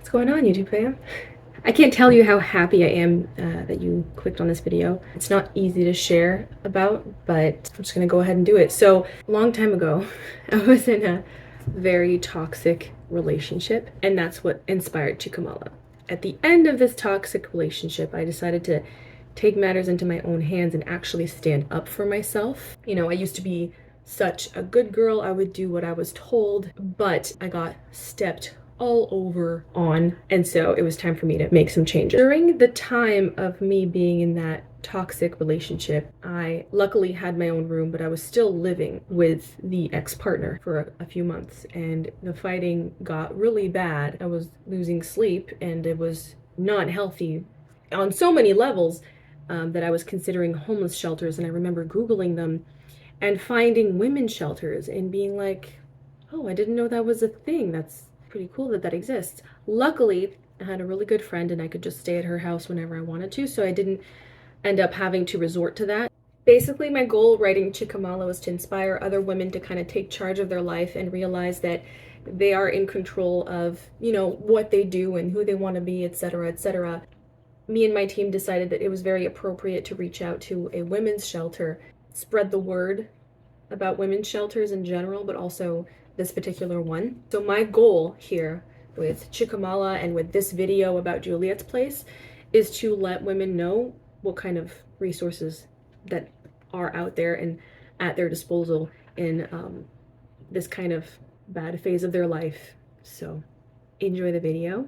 What's going on, YouTube fam? I can't tell you how happy I am that you clicked on this video. It's not easy to share about, but I'm just gonna go ahead and do it. So, a long time ago, I was in a very toxic relationship, and that's what inspired Chikamala. At the end of this toxic relationship, I decided to take matters into my own hands and actually stand up for myself. You know, I used to be such a good girl. I would do what I was told, but I got stepped all over on, and so it was time for me to make some changes. During the time of me being in that toxic relationship, I luckily had my own room, but I was still living with the ex-partner for a few months, and the fighting got really bad. I was losing sleep, and it was not healthy on so many levels that I was considering homeless shelters. And I remember Googling them and finding women's shelters and being like, oh, I didn't know that was a thing. That's pretty cool that that exists. Luckily, I had a really good friend and I could just stay at her house whenever I wanted to, so I didn't end up having to resort to that. Basically, my goal writing Chikamala was to inspire other women to kind of take charge of their life and realize that they are in control of, you know, what they do and who they want to be, etc., etc. Me and my team decided that it was very appropriate to reach out to a women's shelter, spread the word about women's shelters in general, but also this particular one. So my goal here with Chikamala and with this video about Juliette's Place is to let women know what kind of resources that are out there and at their disposal in this kind of bad phase of their life. So enjoy the video.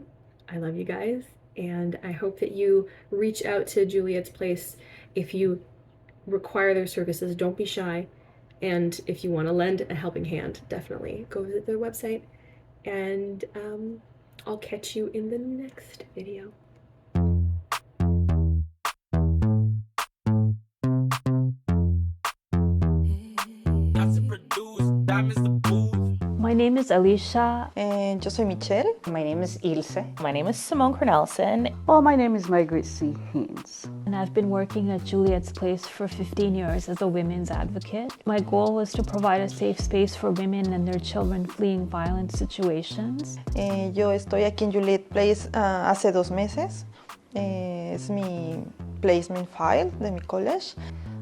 I love you guys, and I hope that you reach out to Juliette's Place if you require their services. Don't be shy. And if you want to lend a helping hand, definitely go visit their website. And I'll catch you in the next video. My name is Elisa. Yo soy Michel. My name is Ilse. My name is Simone. Well, my name is Margaret C. Haynes. And I've been working at Juliette's Place for 15 years as a women's advocate. My goal was to provide a safe space for women and their children fleeing violent situations. Yo estoy aquí en Juliette's Place hace 2 meses. Es mi placement file de mi college.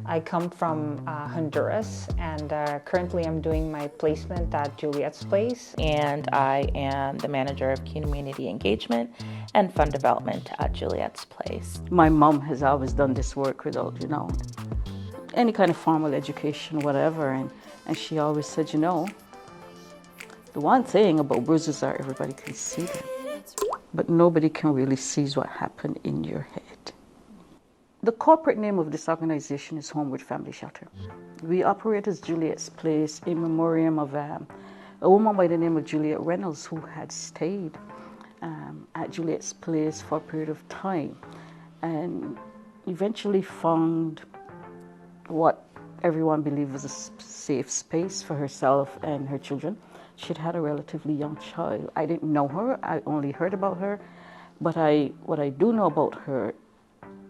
I come from Honduras, and currently I'm doing my placement at Juliette's Place, and I am the manager of community engagement and fund development at Juliette's Place. My mom has always done this work without, any kind of formal education, whatever, and she always said, the one thing about bruises are everybody can see them, but nobody can really see what happened in your head. The corporate name of this organization is Homeward Family Shelter. We operate as Juliette's Place in memoriam of a woman by the name of Juliette Reynolds, who had stayed at Juliette's Place for a period of time and eventually found what everyone believed was a safe space for herself and her children. She'd had a relatively young child. I didn't know her, I only heard about her, but what I do know about her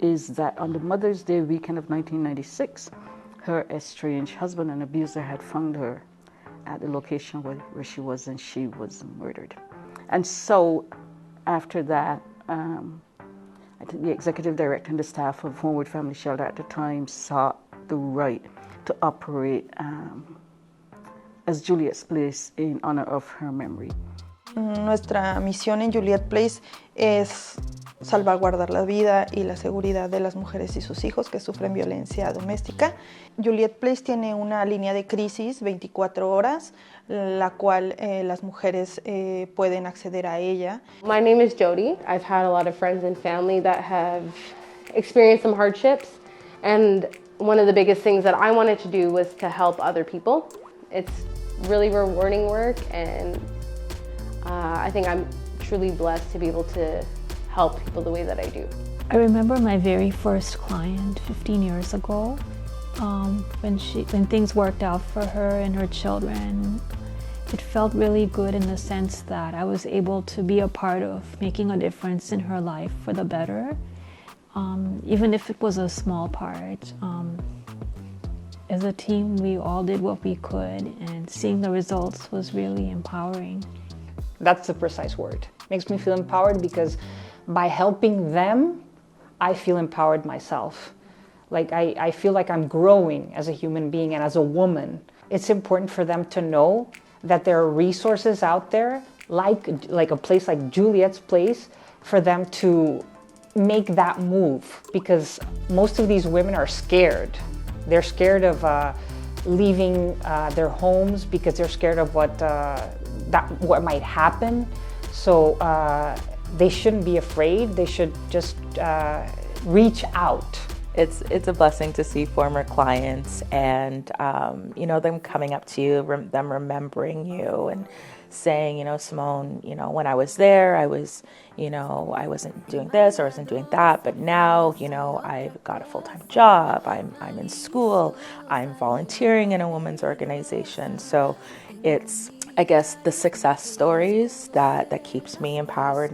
is that on the Mother's Day weekend of 1996, her estranged husband and abuser had found her at the location where she was, and she was murdered. And so after that, I think the executive director and the staff of Homeward Family Shelter at the time sought the right to operate as Juliette's Place in honor of her memory. Nuestra misión en Juliette's Place es salvaguardar la vida y la seguridad de las mujeres y sus hijos que sufren violencia doméstica. Juliette's Place tiene una línea de crisis 24 horas, la cual las mujeres pueden acceder a ella. My name is Jyoti. I've had a lot of friends and family that have experienced some hardships, and one of the biggest things that I wanted to do was to help other people. It's really rewarding work, and I think I'm truly blessed to be able to help people the way that I do. I remember my very first client 15 years ago, when things worked out for her and her children. It felt really good in the sense that I was able to be a part of making a difference in her life for the better, even if it was a small part. As a team, we all did what we could, and seeing the results was really empowering. That's the precise word. Makes me feel empowered because by helping them, I feel empowered myself. Like I feel like I'm growing as a human being and as a woman. It's important for them to know that there are resources out there, like a place like Juliette's Place, for them to make that move, because most of these women are scared. They're scared of leaving their homes because they're scared of what might happen. So they shouldn't be afraid. They should just reach out. It's a blessing to see former clients and you know, them coming up to you, them remembering you and saying, you know, Simone, you know, when I was there, I was, you know, I wasn't doing this or I wasn't doing that, but now, you know, I've got a full-time job, I'm in school, I'm volunteering in a women's organization. So it's, I guess, the success stories that keeps me empowered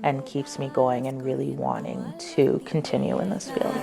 and keeps me going and really wanting to continue in this field.